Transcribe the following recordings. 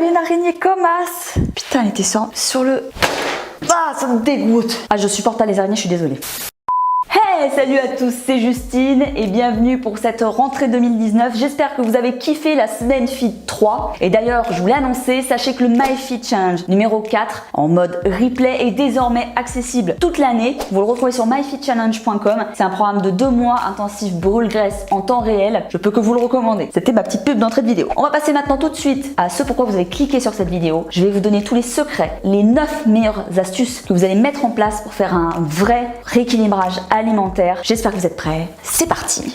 avait une araignée comme as. Putain, elle était sur le... Ah, ça me dégoûte. Ah, je supporte pas les araignées, je suis désolée. Hey, salut à tous, c'est Justine et bienvenue pour cette rentrée 2019. J'espère que vous avez kiffé la semaine Fit 3. Et d'ailleurs, je voulais annoncer, sachez que le MyFit Challenge numéro 4 en mode replay est désormais accessible toute l'année. Vous le retrouvez sur myfitchallenge.com. C'est un programme de 2 mois intensif brûle-graisse en temps réel. Je peux que vous le recommander. C'était ma petite pub d'entrée de vidéo. On va passer maintenant tout de suite à ce pourquoi vous avez cliqué sur cette vidéo. Je vais vous donner tous les secrets, les 9 meilleures astuces que vous allez mettre en place pour faire un vrai rééquilibrage alimentaire. J'espère que vous êtes prêts. C'est parti!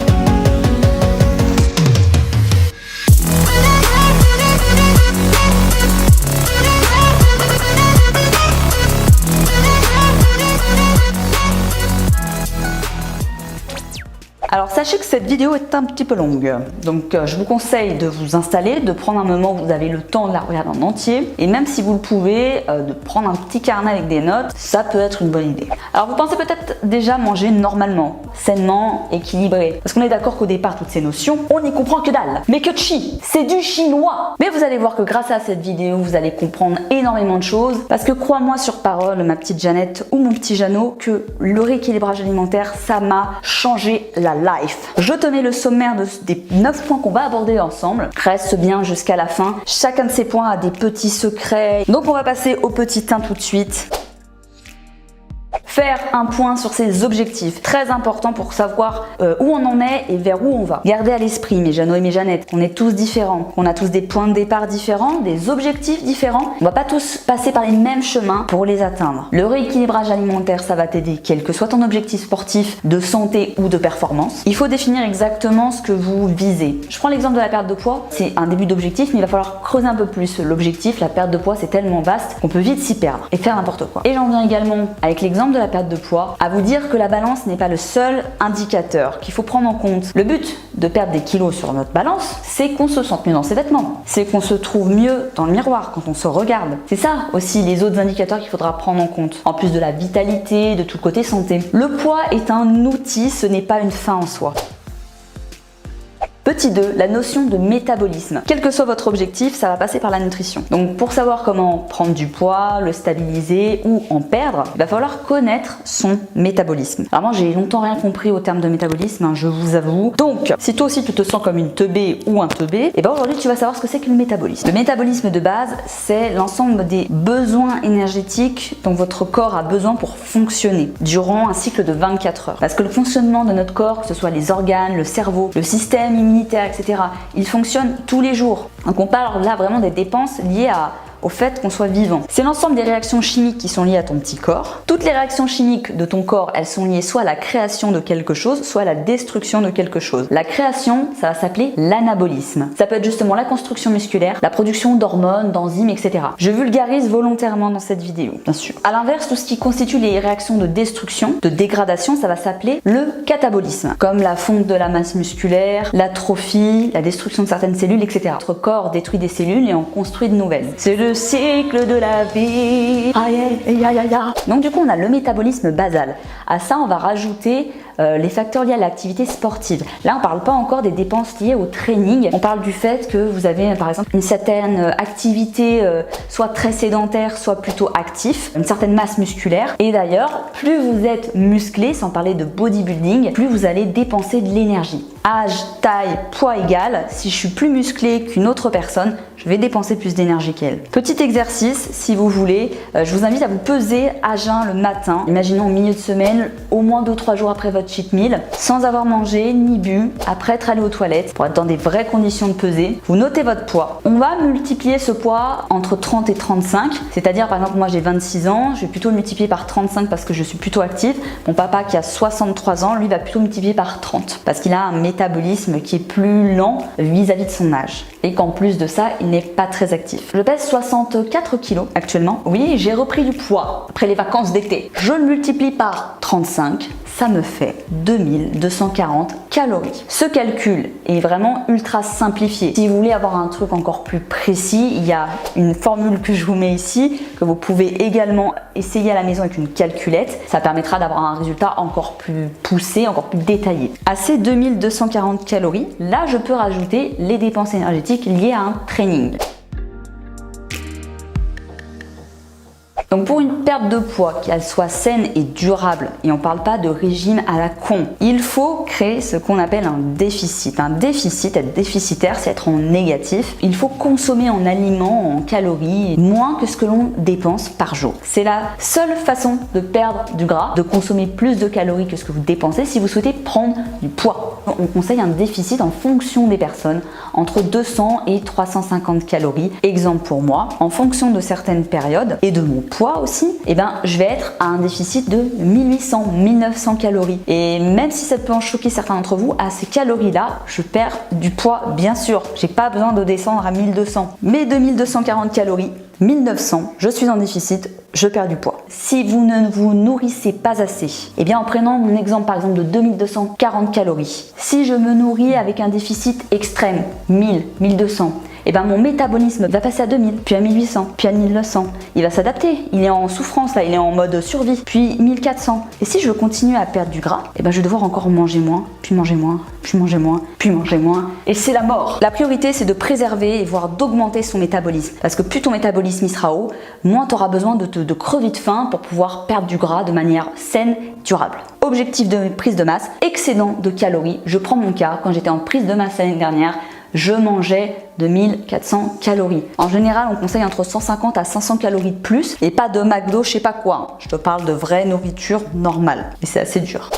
Alors sachez que cette vidéo est un petit peu longue, donc je vous conseille de vous installer, de prendre un moment où vous avez le temps de la regarder en entier, et même si vous le pouvez, de prendre un petit carnet avec des notes, ça peut être une bonne idée. Alors vous pensez peut-être déjà manger normalement, sainement, équilibré, parce qu'on est d'accord qu'au départ toutes ces notions, on n'y comprend que dalle. Mais que chi, c'est du chinois. Mais vous allez voir que grâce à cette vidéo, vous allez comprendre énormément de choses, parce que crois-moi sur parole, ma petite Jeannette ou mon petit Jeannot, que le rééquilibrage alimentaire, ça m'a changé la life. Je te mets le sommaire des 9 points qu'on va aborder ensemble. Reste bien jusqu'à la fin. Chacun de ces points a des petits secrets. Donc on va passer au petit 1 tout de suite. Faire un point sur ses objectifs, très important pour savoir où on en est et vers où on va. Gardez à l'esprit, mes Jeannots et mes Jeannettes, qu'on est tous différents, qu'on a tous des points de départ différents, des objectifs différents. On va pas tous passer par les mêmes chemins pour les atteindre. Le rééquilibrage alimentaire, ça va t'aider, quel que soit ton objectif sportif, de santé ou de performance. Il faut définir exactement ce que vous visez. Je prends l'exemple de la perte de poids. C'est un début d'objectif, mais il va falloir creuser un peu plus l'objectif. La perte de poids, c'est tellement vaste qu'on peut vite s'y perdre et faire n'importe quoi. Et j'en viens également avec l'exemple de la perte de poids, à vous dire que la balance n'est pas le seul indicateur qu'il faut prendre en compte. Le but de perdre des kilos sur notre balance, c'est qu'on se sente mieux dans ses vêtements, c'est qu'on se trouve mieux dans le miroir quand on se regarde. C'est ça aussi les autres indicateurs qu'il faudra prendre en compte, en plus de la vitalité, de tout le côté santé. Le poids est un outil, ce n'est pas une fin en soi. Petit 2, la notion de métabolisme. Quel que soit votre objectif, ça va passer par la nutrition. Donc pour savoir comment prendre du poids, le stabiliser ou en perdre, il va falloir connaître son métabolisme. Vraiment, j'ai longtemps rien compris au terme de métabolisme, je vous avoue. Donc, si toi aussi tu te sens comme une teubée ou un teubé, et ben aujourd'hui tu vas savoir ce que c'est que le métabolisme. Le métabolisme de base, c'est l'ensemble des besoins énergétiques dont votre corps a besoin pour fonctionner durant un cycle de 24 heures. Parce que le fonctionnement de notre corps, que ce soit les organes, le cerveau, le système immunitaire, etc. Il fonctionne tous les jours. Donc on parle là vraiment des dépenses liées au fait qu'on soit vivant. C'est l'ensemble des réactions chimiques qui sont liées à ton petit corps. Toutes les réactions chimiques de ton corps, elles sont liées soit à la création de quelque chose, soit à la destruction de quelque chose. La création, ça va s'appeler l'anabolisme. Ça peut être justement la construction musculaire, la production d'hormones, d'enzymes, etc. Je vulgarise volontairement dans cette vidéo, bien sûr. À l'inverse, tout ce qui constitue les réactions de destruction, de dégradation, ça va s'appeler le catabolisme, comme la fonte de la masse musculaire, l'atrophie, la destruction de certaines cellules, etc. Notre corps détruit des cellules et en construit de nouvelles. C'est le cycle de la vie. Donc du coup on a le métabolisme basal. À ça on va rajouter les facteurs liés à l'activité sportive. Là on parle pas encore des dépenses liées au training. On parle du fait que vous avez par exemple une certaine activité soit très sédentaire, soit plutôt actif, une certaine masse musculaire. Et d'ailleurs plus vous êtes musclé, sans parler de bodybuilding, plus vous allez dépenser de l'énergie. Âge, taille, poids égal, si je suis plus musclé qu'une autre personne, je vais dépenser plus d'énergie qu'elle. Petit exercice, si vous voulez, je vous invite à vous peser à jeun le matin, imaginons au milieu de semaine, au moins 2-3 jours après votre cheat meal, sans avoir mangé ni bu, après être allé aux toilettes, pour être dans des vraies conditions de pesée. Vous notez votre poids. On va multiplier ce poids entre 30 et 35, c'est-à-dire par exemple moi j'ai 26 ans, je vais plutôt le multiplier par 35 parce que je suis plutôt active. Mon papa qui a 63 ans, lui va plutôt multiplier par 30 parce qu'il a un métabolisme qui est plus lent vis-à-vis de son âge et qu'en plus de ça, il n'est pas très actif. Je pèse 64 kg actuellement. Oui, j'ai repris du poids après les vacances d'été. Je le multiplie par 35, ça me fait 2240 calories. Ce calcul est vraiment ultra simplifié. Si vous voulez avoir un truc encore plus précis, il y a une formule que je vous mets ici, que vous pouvez également essayer à la maison avec une calculette. Ça permettra d'avoir un résultat encore plus poussé, encore plus détaillé. À ces 2240 calories, là je peux rajouter les dépenses énergétiques liées à un training. Donc pour une perte de poids, qu'elle soit saine et durable, et on ne parle pas de régime à la con, il faut créer ce qu'on appelle un déficit. Un déficit, être déficitaire, c'est être en négatif. Il faut consommer en aliments, en calories, moins que ce que l'on dépense par jour. C'est la seule façon de perdre du gras, de consommer plus de calories que ce que vous dépensez si vous souhaitez prendre du poids. On conseille un déficit en fonction des personnes, entre 200 et 350 calories. Exemple pour moi, en fonction de certaines périodes et de mon poids aussi, je vais être à un déficit de 1800, 1900 calories. Et même si ça peut en choquer certains d'entre vous, à ces calories-là, je perds du poids, bien sûr. J'ai pas besoin de descendre à 1200. Mais 2240 calories, 1900, je suis en déficit, je perds du poids. Si vous ne vous nourrissez pas assez, en prenant mon exemple par exemple de 2240 calories, si je me nourris avec un déficit extrême, 1000, 1200, mon métabolisme va passer à 2000, puis à 1800, puis à 1900. Il va s'adapter, il est en souffrance là, il est en mode survie, puis 1400. Et si je veux continuer à perdre du gras, je vais devoir encore manger moins, puis manger moins, puis manger moins, puis manger moins. Et c'est la mort. La priorité, c'est de préserver et voire d'augmenter son métabolisme. Parce que plus ton métabolisme il sera haut, moins tu auras besoin de crever de faim pour pouvoir perdre du gras de manière saine, durable. Objectif de prise de masse, excédent de calories. Je prends mon cas, quand j'étais en prise de masse l'année dernière, je mangeais 2400 calories. En général, on conseille entre 150 à 500 calories de plus et pas de McDo, je sais pas quoi. Je te parle de vraie nourriture normale. Mais c'est assez dur.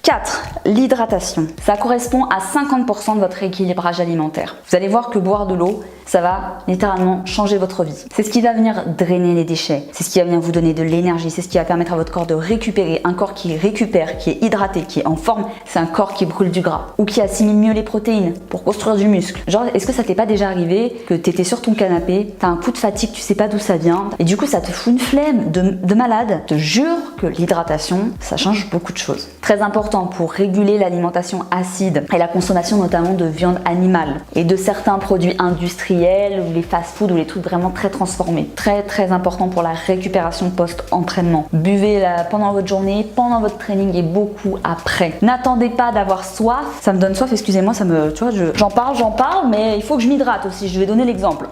4. L'hydratation. Ça correspond à 50% de votre équilibrage alimentaire. Vous allez voir que boire de l'eau, ça va littéralement changer votre vie. C'est ce qui va venir drainer les déchets. C'est ce qui va venir vous donner de l'énergie. C'est ce qui va permettre à votre corps de récupérer. Un corps qui récupère, qui est hydraté, qui est en forme, c'est un corps qui brûle du gras ou qui assimile mieux les protéines pour construire du muscle. Genre, est-ce que ça t'est pas déjà arrivé que tu étais sur ton canapé, t'as un coup de fatigue, tu sais pas d'où ça vient et du coup ça te fout une flemme de malade? Je te jure que l'hydratation, ça change beaucoup de choses. Très important pour réguler l'alimentation acide et la consommation notamment de viande animale et de certains produits industriels ou les fast-food ou les trucs vraiment très transformés. Très très important pour la récupération post-entraînement. Buvez pendant votre journée, pendant votre training et beaucoup après. N'attendez pas d'avoir soif. Ça me donne soif, excusez-moi, j'en parle, mais il faut que je m'hydrate aussi. Je vais donner l'exemple.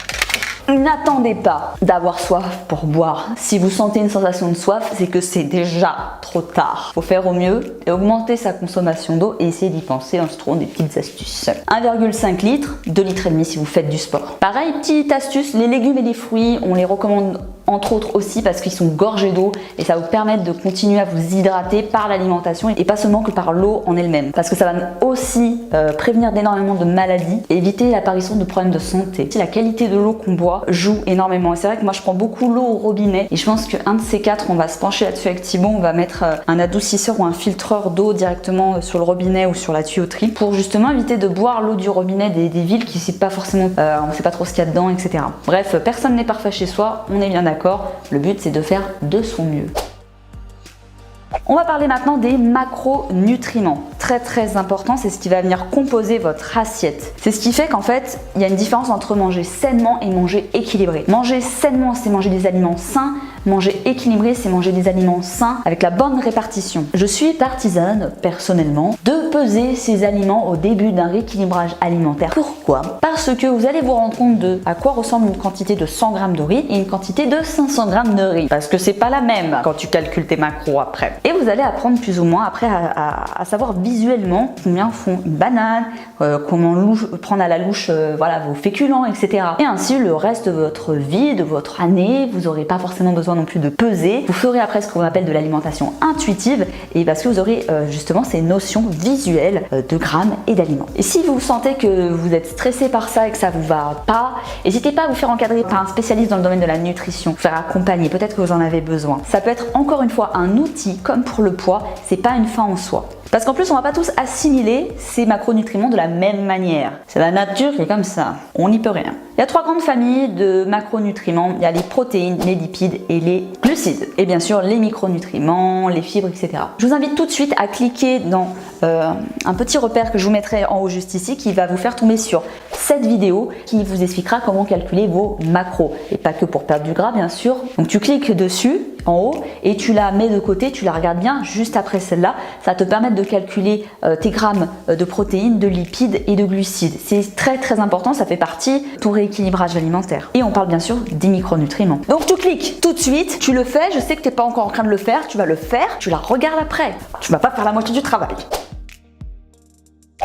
N'attendez pas d'avoir soif pour boire. Si vous sentez une sensation de soif, c'est que c'est déjà trop tard. Faut faire au mieux et augmenter sa consommation d'eau et essayer d'y penser en se trouvant des petites astuces. 1,5 litre, 2 litres et demi si vous faites du sport. Pareil, petite astuce, les légumes et les fruits, on les recommande entre autres aussi parce qu'ils sont gorgés d'eau et ça va vous permettre de continuer à vous hydrater par l'alimentation et pas seulement que par l'eau en elle-même. Parce que ça va aussi prévenir d'énormément de maladies et éviter l'apparition de problèmes de santé. La qualité de l'eau qu'on boit joue énormément. Et c'est vrai que moi je prends beaucoup l'eau au robinet et je pense qu'un de ces quatre, on va se pencher là-dessus avec Thibaut, on va mettre un adoucisseur ou un filtreur d'eau directement sur le robinet ou sur la tuyauterie pour justement éviter de boire l'eau du robinet des villes qui ne savent pas forcément, on ne sait pas trop ce qu'il y a dedans, etc. Bref, personne n'est parfait chez soi, on est bien d'accord. Le but c'est de faire de son mieux. On va parler maintenant des macronutriments. Très très important, c'est ce qui va venir composer votre assiette. C'est ce qui fait qu'en fait, il y a une différence entre manger sainement et manger équilibré. Manger sainement, c'est manger des aliments sains. Manger équilibré, c'est manger des aliments sains avec la bonne répartition. Je suis partisane, personnellement, de peser ces aliments au début d'un rééquilibrage alimentaire. Pourquoi? Parce que vous allez vous rendre compte de à quoi ressemble une quantité de 100 g de riz et une quantité de 500 g de riz. Parce que c'est pas la même quand tu calcules tes macros après. Et vous allez apprendre plus ou moins après à savoir visuellement combien font une banane, comment prendre à la louche voilà, vos féculents, etc. Et ainsi, le reste de votre vie, de votre année, vous n'aurez pas forcément besoin non plus de peser. Vous ferez après ce qu'on appelle de l'alimentation intuitive et parce que vous aurez justement ces notions visuelles de grammes et d'aliments. Et si vous sentez que vous êtes stressé par ça et que ça vous va pas, n'hésitez pas à vous faire encadrer par un spécialiste dans le domaine de la nutrition, vous faire accompagner, peut-être que vous en avez besoin. Ça peut être encore une fois un outil comme pour le poids, c'est pas une fin en soi. Parce qu'en plus, on va pas tous assimiler ces macronutriments de la même manière. C'est la nature qui est comme ça. On n'y peut rien. Il y a trois grandes familles de macronutriments. Il y a les protéines, les lipides et les glucides. Et bien sûr, les micronutriments, les fibres, etc. Je vous invite tout de suite à cliquer dans un petit repère que je vous mettrai en haut juste ici qui va vous faire tomber sur cette vidéo qui vous expliquera comment calculer vos macros. Et pas que pour perdre du gras, bien sûr. Donc tu cliques dessus en haut et tu la mets de côté, tu la regardes bien juste après celle-là. Ça va te permettre de calculer tes grammes de protéines, de lipides et de glucides. C'est très important, ça fait partie de ton rééquilibrage alimentaire. Et on parle bien sûr des micronutriments. Donc tu cliques tout de suite, tu le fais, je sais que tu n'es pas encore en train de le faire, tu vas le faire, tu la regardes après. Tu vas pas faire la moitié du travail.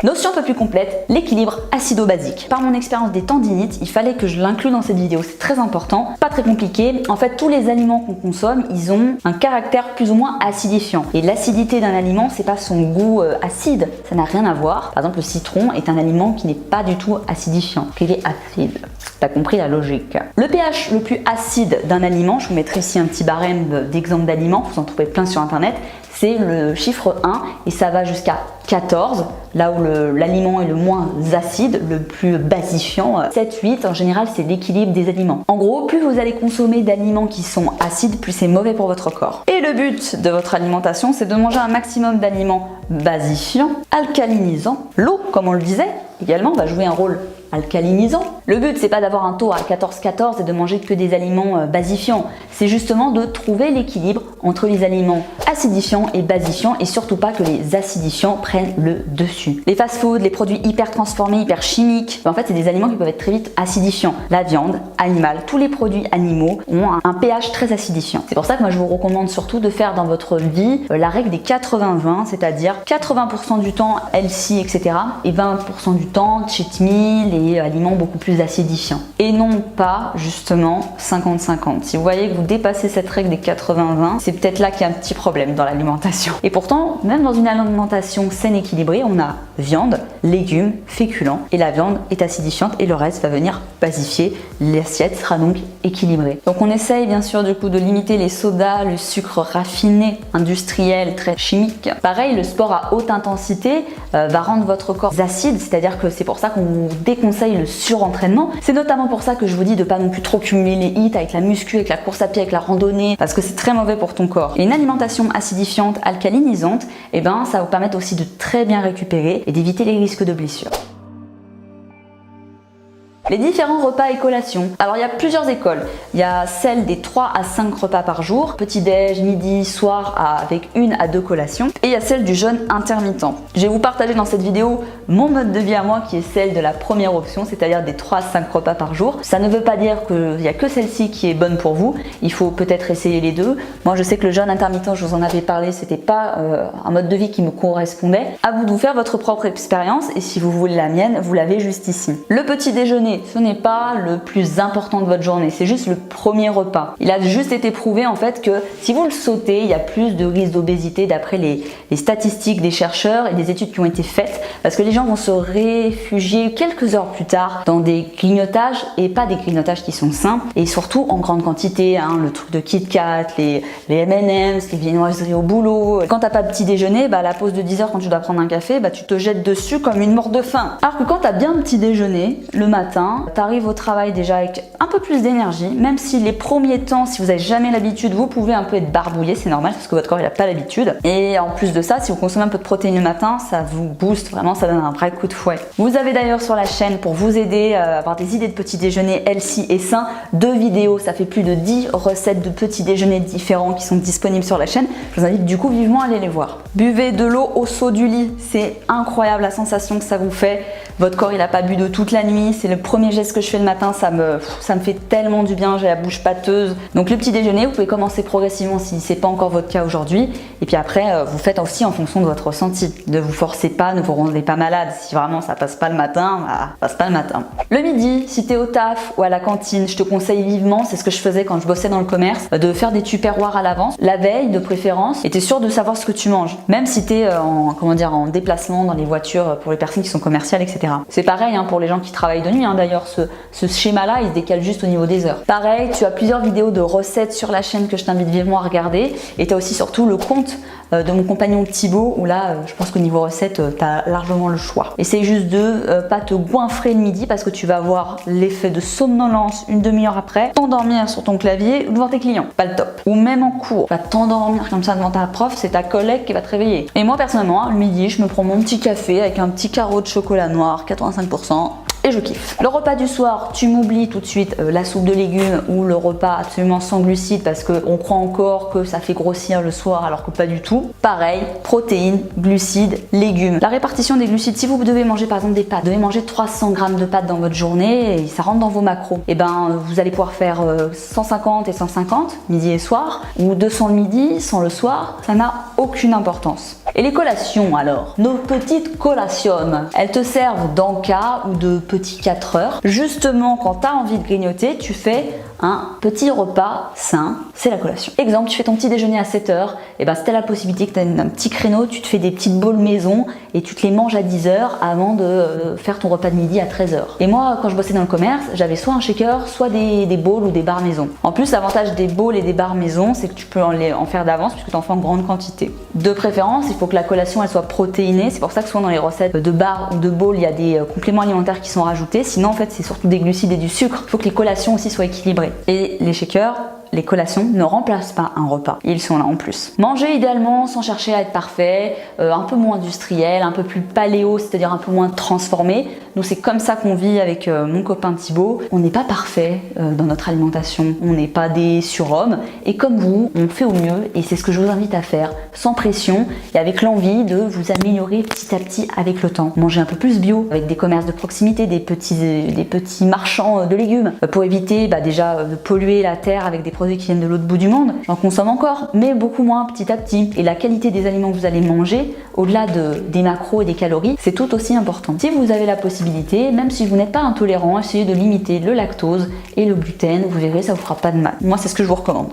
Notion un peu plus complète, l'équilibre acido-basique. Par mon expérience des tendinites, il fallait que je l'inclue dans cette vidéo, c'est très important, pas très compliqué. En fait, tous les aliments qu'on consomme, ils ont un caractère plus ou moins acidifiant. Et l'acidité d'un aliment, c'est pas son goût acide, ça n'a rien à voir. Par exemple, le citron est un aliment qui n'est pas du tout acidifiant, qu'il est acide. T'as compris la logique. Le pH le plus acide d'un aliment, je vous mettrai ici un petit barème d'exemples d'aliments, vous en trouvez plein sur internet, c'est le chiffre 1 et ça va jusqu'à 14, là où l'aliment est le moins acide, le plus basifiant. 7, 8, en général, c'est l'équilibre des aliments. En gros, plus vous allez consommer d'aliments qui sont acides, plus c'est mauvais pour votre corps. Et le but de votre alimentation, c'est de manger un maximum d'aliments basifiants, alcalinisants. L'eau, comme on le disait, également va jouer un rôle alcalinisant. Le but, c'est pas d'avoir un taux à 14-14 et de manger que des aliments basifiants. C'est justement de trouver l'équilibre entre les aliments acidifiants et basifiants et surtout pas que les acidifiants prennent le dessus. Les fast-foods, les produits hyper transformés, hyper chimiques, en fait, c'est des aliments qui peuvent être très vite acidifiants. La viande animale, tous les produits animaux ont un pH très acidifiant. C'est pour ça que moi, je vous recommande surtout de faire dans votre vie la règle des 80-20, c'est-à-dire 80% du temps healthy, etc. et 20% du temps cheat meal et aliments beaucoup plus acidifiants. Et non pas justement 50-50. Si vous voyez que vous dépassez cette règle des 80-20, c'est peut-être là qu'il y a un petit problème dans l'alimentation. Et pourtant, même dans une alimentation saine et équilibrée, on a viande, légumes, féculents et la viande est acidifiante et le reste va venir basifier. L'assiette sera donc équilibrée. Donc on essaye bien sûr du coup de limiter les sodas, le sucre raffiné, industriel, très chimique. Pareil, le sport à haute intensité va rendre votre corps acide, c'est-à-dire que c'est pour ça qu'on vous déconseille le surentraînement. C'est notamment pour ça que je vous dis de pas non plus trop cumuler les hits avec la muscu, avec la course à pied, avec la randonnée, parce que c'est très mauvais pour ton corps. Et une alimentation acidifiante, alcalinisante, eh ben, ça va vous permettre aussi de très bien récupérer et d'éviter les risques de blessures. Les différents repas et collations. Alors il y a plusieurs écoles. Il y a celle des 3 à 5 repas par jour, petit-déj, midi, soir avec 1 à 2 collations. Et il y a celle du jeûne intermittent. Je vais vous partager dans cette vidéo mon mode de vie à moi qui est celle de la première option, c'est-à-dire des 3 à 5 repas par jour. Ça ne veut pas dire qu'il n'y a que celle-ci qui est bonne pour vous. Il faut peut-être essayer les deux. Moi je sais que le jeûne intermittent, je vous en avais parlé, c'était pas un mode de vie qui me correspondait. À vous de vous faire votre propre expérience et si vous voulez la mienne, vous l'avez juste ici. Le petit déjeuner, ce n'est pas le plus important de votre journée, c'est juste le premier repas. Il a juste été prouvé en fait que si vous le sautez, il y a plus de risque d'obésité d'après les statistiques des chercheurs et des études qui ont été faites parce que les gens vont se réfugier quelques heures plus tard dans des grignotages et pas des grignotages qui sont sains et surtout en grande quantité, hein, le truc de Kit Kat, les M&M's, les viennoiseries au boulot. Quand t'as pas de petit déjeuner, la pause de 10 heures quand tu dois prendre un café, tu te jettes dessus comme une mort de faim. Alors que quand t'as bien un petit déjeuner le matin, t'arrives au travail déjà avec un peu plus d'énergie, même si les premiers temps, si vous n'avez jamais l'habitude, vous pouvez un peu être barbouillé, c'est normal parce que votre corps il n'a pas l'habitude. Et en plus de ça, si vous consommez un peu de protéines le matin, ça vous booste, vraiment ça donne un vrai coup de fouet. Vous avez d'ailleurs sur la chaîne, pour vous aider à avoir des idées de petit déjeuner healthy et sain, 2 vidéos, ça fait plus de 10 recettes de petits déjeuners différents qui sont disponibles sur la chaîne. Je vous invite du coup vivement à aller les voir. Buvez de l'eau au seau du lit, c'est incroyable la sensation que ça vous fait. Votre corps il n'a pas bu de toute la nuit, c'est le premier geste que je fais le matin, ça me fait tellement du bien, j'ai la bouche pâteuse. Donc le petit déjeuner, vous pouvez commencer progressivement si c'est pas encore votre cas aujourd'hui. Et puis après, vous faites aussi en fonction de votre ressenti. Ne vous forcez pas, ne vous rendez pas malade. Si vraiment ça passe pas le matin, passe pas le matin. Le midi, si tu es au taf ou à la cantine, je te conseille vivement, c'est ce que je faisais quand je bossais dans le commerce, de faire des tupperwares à l'avance, la veille de préférence, et tu es sûr de savoir ce que tu manges. Même si tu es en déplacement dans les voitures pour les personnes qui sont commerciales, etc. C'est pareil pour les gens qui travaillent de nuit, d'ailleurs ce schéma-là, il se décale juste au niveau des heures. Pareil, tu as plusieurs vidéos de recettes sur la chaîne que je t'invite vivement à regarder. Et tu as aussi surtout le compte de mon compagnon Thibaut, où là, je pense qu'au niveau recettes, tu as largement le choix. Essaye juste de pas te goinfrer le midi parce que tu vas avoir l'effet de somnolence une demi-heure après, t'endormir sur ton clavier ou devant tes clients. Pas le top. Ou même en cours, tu vas t'endormir comme ça devant ta prof, c'est ta collègue qui va te réveiller. Et moi, personnellement, le midi, je me prends mon petit café avec un petit carreau de chocolat noir, noir, 85%. Et je kiffe. Le repas du soir, tu m'oublies tout de suite la soupe de légumes ou le repas absolument sans glucides parce qu'on croit encore que ça fait grossir le soir alors que pas du tout. Pareil, protéines, glucides, légumes. La répartition des glucides, si vous devez manger par exemple des pâtes, vous devez manger 300 g de pâtes dans votre journée et ça rentre dans vos macros. Et ben vous allez pouvoir faire 150 et 150 midi et soir ou 200 le midi, 100 le soir. Ça n'a aucune importance. Et les collations alors, nos petites collations, elles te servent d'en-cas ou de petits 4 heures. Justement, quand tu as envie de grignoter, tu fais un petit repas sain, c'est la collation. Exemple, tu fais ton petit déjeuner à 7 heures, et ben si tu as la possibilité que tu as un petit créneau, tu te fais des petites bowls maison et tu te les manges à 10 heures avant de faire ton repas de midi à 13 heures. Et moi, quand je bossais dans le commerce, j'avais soit un shaker, soit des bowls ou des bars maison. En plus, l'avantage des bowls et des bars maison, c'est que tu peux en faire d'avance puisque tu en fais en grande quantité. De préférence, il faut que la collation elle soit protéinée. C'est pour ça que souvent dans les recettes de bars ou de bowls, il y a des compléments alimentaires qui sont rajoutés. Sinon, en fait, c'est surtout des glucides et du sucre. Il faut que les collations aussi soient équilibrées. Et les shakers, les collations ne remplacent pas un repas, ils sont là en plus. Manger idéalement sans chercher à être parfait, un peu moins industriel, un peu plus paléo, c'est-à-dire un peu moins transformé. Nous c'est comme ça qu'on vit avec mon copain Thibaut. On n'est pas parfait dans notre alimentation, on n'est pas des surhommes et comme vous, on fait au mieux et c'est ce que je vous invite à faire, sans pression et avec l'envie de vous améliorer petit à petit avec le temps. Manger un peu plus bio, avec des commerces de proximité, des petits marchands de légumes pour éviter déjà de polluer la terre avec des produits qui viennent de l'autre bout du monde. J'en consomme encore, mais beaucoup moins petit à petit. Et la qualité des aliments que vous allez manger, au-delà des macros et des calories, c'est tout aussi important. Si vous avez la possibilité, même si vous n'êtes pas intolérant, essayez de limiter le lactose et le gluten, vous verrez, ça vous fera pas de mal. Moi, c'est ce que je vous recommande.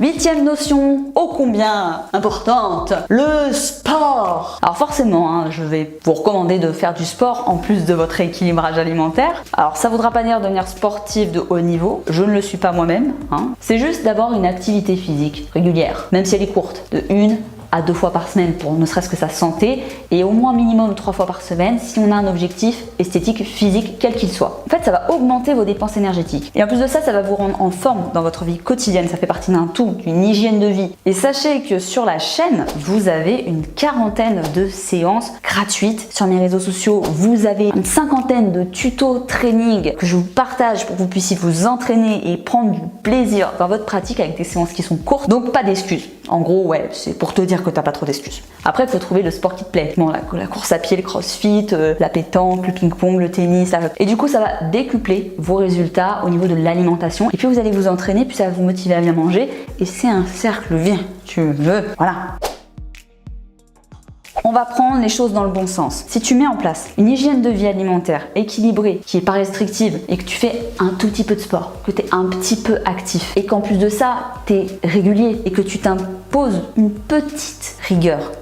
8e notion, ô combien importante, le sport. Alors forcément, je vais vous recommander de faire du sport en plus de votre équilibrage alimentaire. Alors ça voudra pas dire devenir sportif de haut niveau, je ne le suis pas moi-même. C'est juste d'avoir une activité physique régulière, même si elle est courte, de 1 à 2 fois par semaine pour ne serait-ce que sa santé et au moins minimum 3 fois par semaine si on a un objectif esthétique, physique, quel qu'il soit. En fait, ça va augmenter vos dépenses énergétiques. Et en plus de ça, ça va vous rendre en forme dans votre vie quotidienne. Ça fait partie d'un tout, d'une hygiène de vie. Et sachez que sur la chaîne, vous avez une 40aine de séances gratuites. Sur mes réseaux sociaux, vous avez une 50aine de tutos training que je vous partage pour que vous puissiez vous entraîner et prendre du plaisir dans votre pratique avec des séances qui sont courtes. Donc pas d'excuses. En gros, ouais, c'est pour te dire que t'as pas trop d'excuses. Après, il faut trouver le sport qui te plaît. Bon, la course à pied, le crossfit, la pétanque, le ping-pong, le tennis. Et du coup, ça va décupler vos résultats au niveau de l'alimentation. Et puis, vous allez vous entraîner, puis ça va vous motiver à bien manger. Et c'est un cercle vertueux. Voilà. On va prendre les choses dans le bon sens. Si tu mets en place une hygiène de vie alimentaire équilibrée, qui n'est pas restrictive, et que tu fais un tout petit peu de sport, que tu es un petit peu actif, et qu'en plus de ça, tu es régulier, et que tu t'imposes une petite rigueur,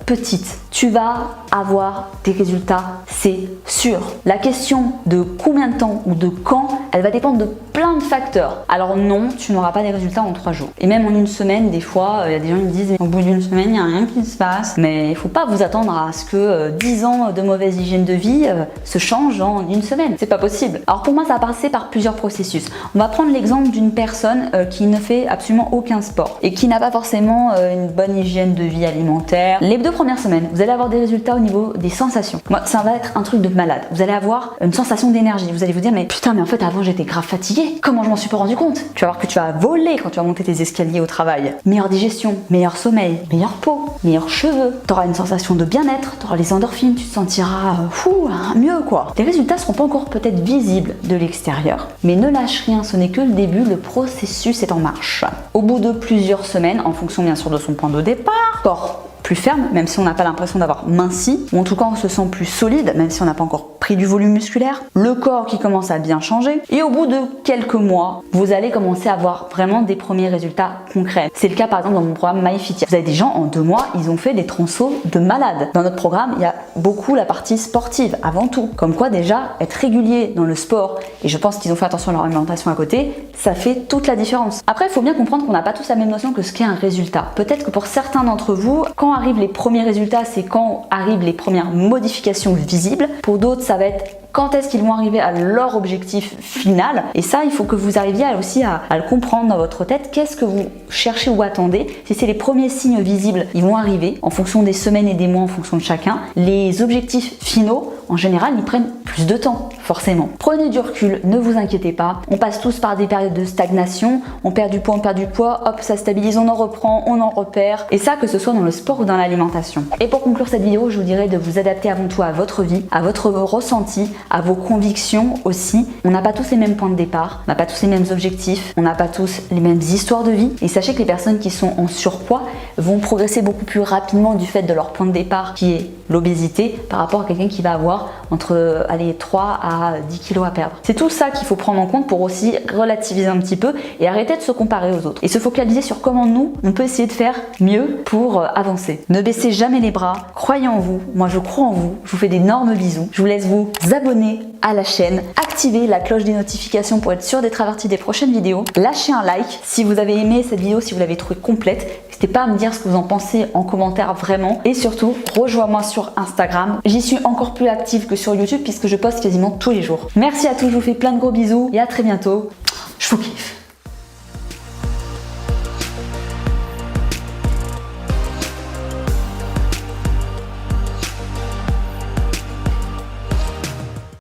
tu vas avoir des résultats, c'est sûr. La question de combien de temps ou de quand, elle va dépendre de plein de facteurs. Alors non, tu n'auras pas des résultats en 3 jours. Et même en une semaine, des fois, il y a des gens qui me disent au bout d'une semaine, il n'y a rien qui se passe. Mais il ne faut pas vous attendre à ce que 10 ans de mauvaise hygiène de vie se changent en une semaine. C'est pas possible. Alors pour moi, ça va passer par plusieurs processus. On va prendre l'exemple d'une personne qui ne fait absolument aucun sport et qui n'a pas forcément une bonne hygiène de vie alimentaire. Les 2 premières semaines, vous allez avoir des résultats au niveau des sensations. Moi, ça va être un truc de malade. Vous allez avoir une sensation d'énergie. Vous allez vous dire, mais putain, mais en fait, avant, j'étais grave fatiguée. Comment je m'en suis pas rendu compte? Tu vas voir que tu vas voler quand tu vas monter tes escaliers au travail. Meilleure digestion, meilleur sommeil, meilleure peau, meilleurs cheveux. Tu auras une sensation de bien-être, tu auras les endorphines, tu te sentiras mieux quoi. Les résultats seront pas encore peut-être visibles de l'extérieur, mais ne lâche rien, ce n'est que le début, le processus est en marche. Au bout de plusieurs semaines, en fonction bien sûr de son point de départ, corps plus ferme, même si on n'a pas l'impression d'avoir minci, ou en tout cas on se sent plus solide, même si on n'a pas encore pris du volume musculaire, le corps qui commence à bien changer, et au bout de quelques mois, vous allez commencer à avoir vraiment des premiers résultats concrets. C'est le cas par exemple dans mon programme MyFit. Vous avez des gens en 2 mois, ils ont fait des transos de malades. Dans notre programme, il y a beaucoup la partie sportive avant tout. Comme quoi déjà, être régulier dans le sport, et je pense qu'ils ont fait attention à leur alimentation à côté, ça fait toute la différence. Après, il faut bien comprendre qu'on n'a pas tous la même notion que ce qu'est un résultat. Peut-être que pour certains d'entre vous, arrivent les premiers résultats, c'est quand arrivent les premières modifications visibles. Pour d'autres, ça va être quand est-ce qu'ils vont arriver à leur objectif final. Et ça, il faut que vous arriviez aussi à le comprendre dans votre tête. Qu'est-ce que vous cherchez ou attendez? Si c'est les premiers signes visibles, ils vont arriver en fonction des semaines et des mois, en fonction de chacun. Les objectifs finaux, en général, ils prennent plus de temps, forcément. Prenez du recul, ne vous inquiétez pas. On passe tous par des périodes de stagnation. On perd du poids, hop, ça stabilise, on en reprend, on en repère. Et ça, que ce soit dans le sport ou dans l'alimentation. Et pour conclure cette vidéo, je vous dirais de vous adapter avant tout à votre vie, à votre ressenti, à vos convictions aussi. On n'a pas tous les mêmes points de départ, on n'a pas tous les mêmes objectifs, on n'a pas tous les mêmes histoires de vie. Et sachez que les personnes qui sont en surpoids vont progresser beaucoup plus rapidement du fait de leur point de départ qui est l'obésité par rapport à quelqu'un qui va avoir entre 3 à 10 kilos à perdre. C'est tout ça qu'il faut prendre en compte pour aussi relativiser un petit peu et arrêter de se comparer aux autres et se focaliser sur comment nous, on peut essayer de faire mieux pour avancer. Ne baissez jamais les bras, croyez en vous, moi je crois en vous, je vous fais d'énormes bisous, je vous laisse vous abonner à la chaîne, activez la cloche des notifications pour être sûr d'être averti des prochaines vidéos, lâchez un like si vous avez aimé cette vidéo, si vous l'avez trouvée complète, n'hésitez pas à me dire ce que vous en pensez en commentaire vraiment et surtout rejoins-moi sur Instagram, j'y suis encore plus active que sur YouTube puisque je poste quasiment tous les jours. Merci à tous, je vous fais plein de gros bisous et à très bientôt, je vous kiffe.